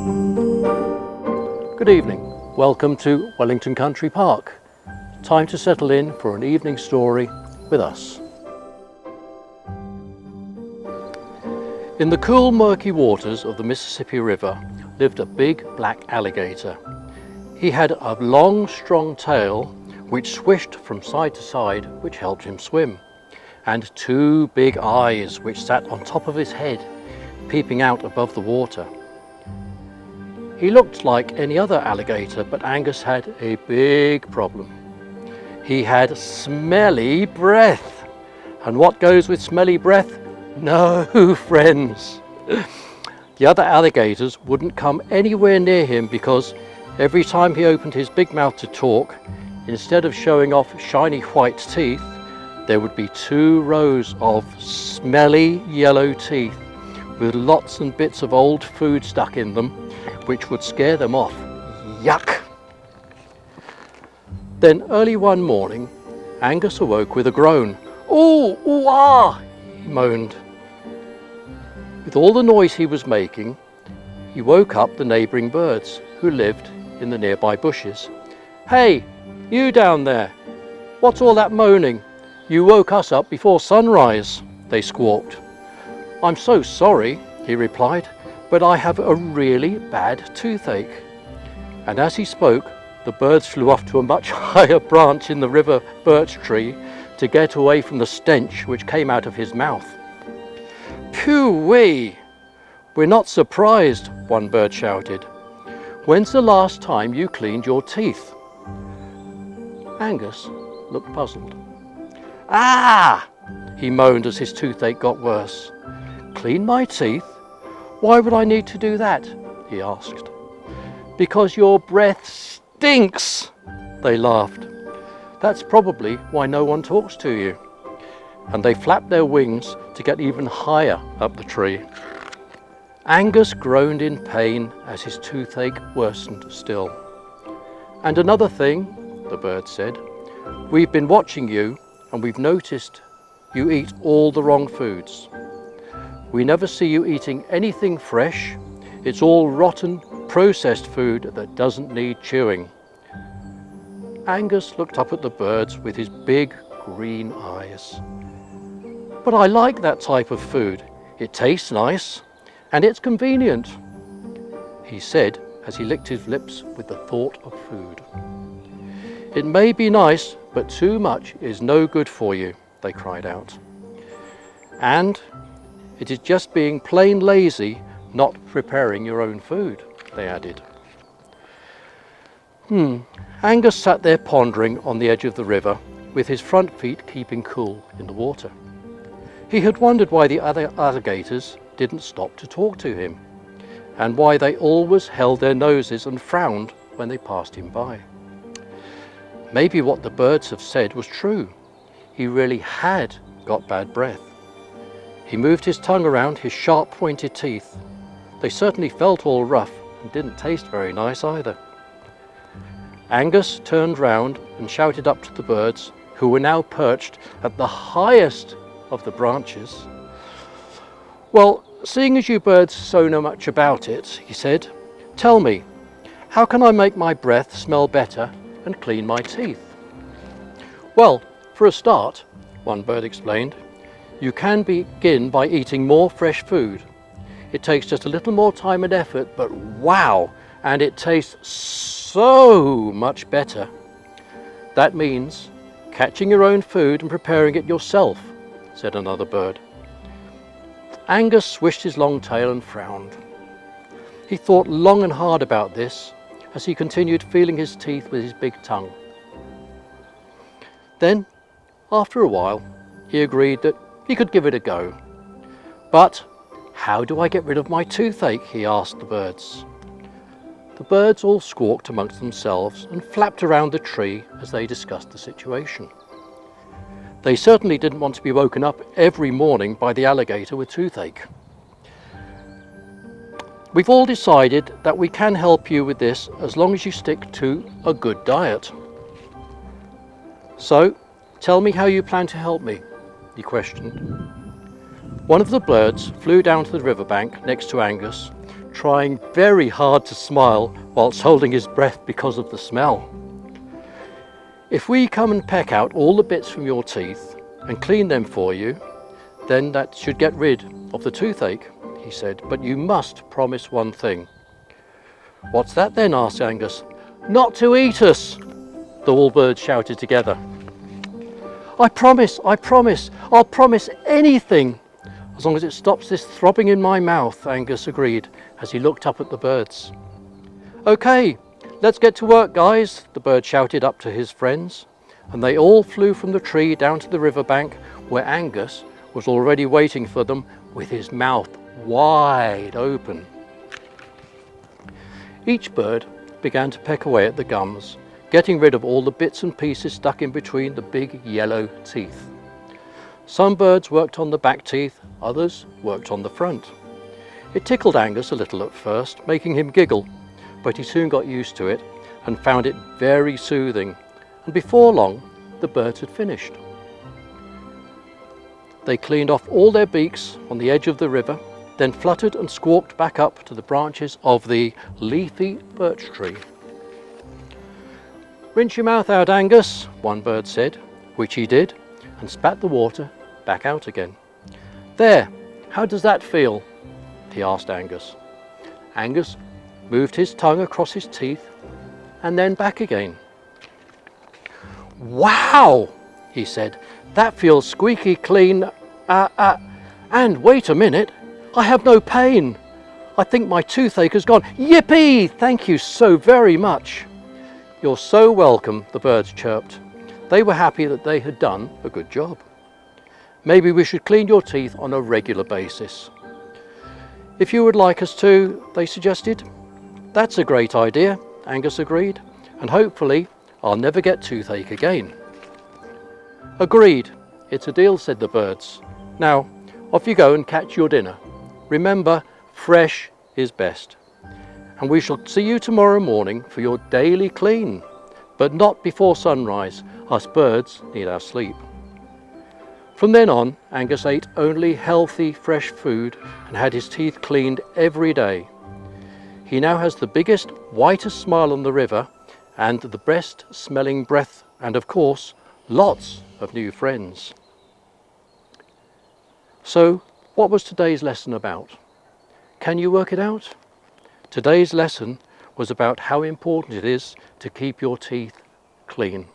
Good evening. Welcome to Wellington Country Park. Time to settle in for an evening story with us. In the cool, murky waters of the Mississippi River lived a big black alligator. He had a long, strong tail which swished from side to side, which helped him swim, and two big eyes which sat on top of his head, peeping out above the water. He looked like any other alligator, but Angus had a big problem. He had smelly breath. And what goes with smelly breath? No friends. The other alligators wouldn't come anywhere near him because every time he opened his big mouth to talk, instead of showing off shiny white teeth, there would be 2 rows of smelly yellow teeth with lots and bits of old food stuck in them, which would scare them off. Yuck! Then early one morning, Angus awoke with a groan. "Ooh, ooh, ah!" he moaned. With all the noise he was making, he woke up the neighbouring birds who lived in the nearby bushes. "Hey, you down there! What's all that moaning? You woke us up before sunrise," they squawked. "I'm so sorry," he replied, "but I have a really bad toothache." And as he spoke, the birds flew off to a much higher branch in the river birch tree to get away from the stench which came out of his mouth. "Phew-wee! We're not surprised," one bird shouted. "When's the last time you cleaned your teeth?" Angus looked puzzled. "Ah!" he moaned as his toothache got worse. "Clean my teeth? Why would I need to do that?" he asked. "Because your breath stinks," they laughed. "That's probably why no one talks to you." And they flapped their wings to get even higher up the tree. Angus groaned in pain as his toothache worsened still. "And another thing," the bird said, "we've been watching you and we've noticed you eat all the wrong foods. We never see you eating anything fresh. It's all rotten, processed food that doesn't need chewing." Angus looked up at the birds with his big green eyes. "But I like that type of food. It tastes nice and it's convenient," he said as he licked his lips with the thought of food. "It may be nice, but too much is no good for you," they cried out. "And it is just being plain lazy not preparing your own food," they added. Angus sat there pondering on the edge of the river, with his front feet keeping cool in the water. He had wondered why the other alligators didn't stop to talk to him, and why they always held their noses and frowned when they passed him by. Maybe what the birds have said was true. He really had got bad breath. He moved his tongue around his sharp pointed teeth. They certainly felt all rough and didn't taste very nice either. Angus turned round and shouted up to the birds, who were now perched at the highest of the branches. "Well, seeing as you birds so know much about it," he said, "tell me, how can I make my breath smell better and clean my teeth?" "Well, for a start," one bird explained, "you can begin by eating more fresh food. It takes just a little more time and effort, but wow, and it tastes so much better. That means catching your own food and preparing it yourself," said another bird. Angus swished his long tail and frowned. He thought long and hard about this as he continued feeling his teeth with his big tongue. Then, after a while, he agreed that he could give it a go. "But how do I get rid of my toothache?" he asked the birds. The birds all squawked amongst themselves and flapped around the tree as they discussed the situation. They certainly didn't want to be woken up every morning by the alligator with toothache. "We've all decided that we can help you with this as long as you stick to a good diet. So, tell me how you plan to help me," he questioned. One of the birds flew down to the riverbank next to Angus, trying very hard to smile whilst holding his breath because of the smell. "If we come and peck out all the bits from your teeth and clean them for you, then that should get rid of the toothache," he said. "But you must promise one thing." "What's that then?" asked Angus. "Not to eat us," the all birds shouted together. I promise, I'll promise anything, as long as it stops this throbbing in my mouth," Angus agreed as he looked up at the birds. "Okay, let's get to work, guys," the bird shouted up to his friends, and they all flew from the tree down to the riverbank, where Angus was already waiting for them with his mouth wide open. Each bird began to peck away at the gums, getting rid of all the bits and pieces stuck in between the big yellow teeth. Some birds worked on the back teeth, others worked on the front. It tickled Angus a little at first, making him giggle, but he soon got used to it and found it very soothing, and before long the birds had finished. They cleaned off all their beaks on the edge of the river, then fluttered and squawked back up to the branches of the leafy birch tree. "Rinse your mouth out, Angus," one bird said, which he did, and spat the water back out again. "There, how does that feel?" he asked Angus. Angus moved his tongue across his teeth and then back again. "Wow," he said, "that feels squeaky clean. And wait a minute, I have no pain. I think my toothache has gone. Yippee! Thank you so very much." "You're so welcome," the birds chirped. They were happy that they had done a good job. "Maybe we should clean your teeth on a regular basis." "If you would like us to," they suggested. "That's a great idea," Angus agreed, "and hopefully I'll never get toothache again." "Agreed. It's a deal," said the birds. "Now, off you go and catch your dinner. Remember, fresh is best. And we shall see you tomorrow morning for your daily clean, but not before sunrise. Us birds need our sleep." From then on, Angus ate only healthy, fresh food and had his teeth cleaned every day. He now has the biggest, whitest smile on the river and the best smelling breath, and of course, lots of new friends. So, what was today's lesson about? Can you work it out? Today's lesson was about how important it is to keep your teeth clean.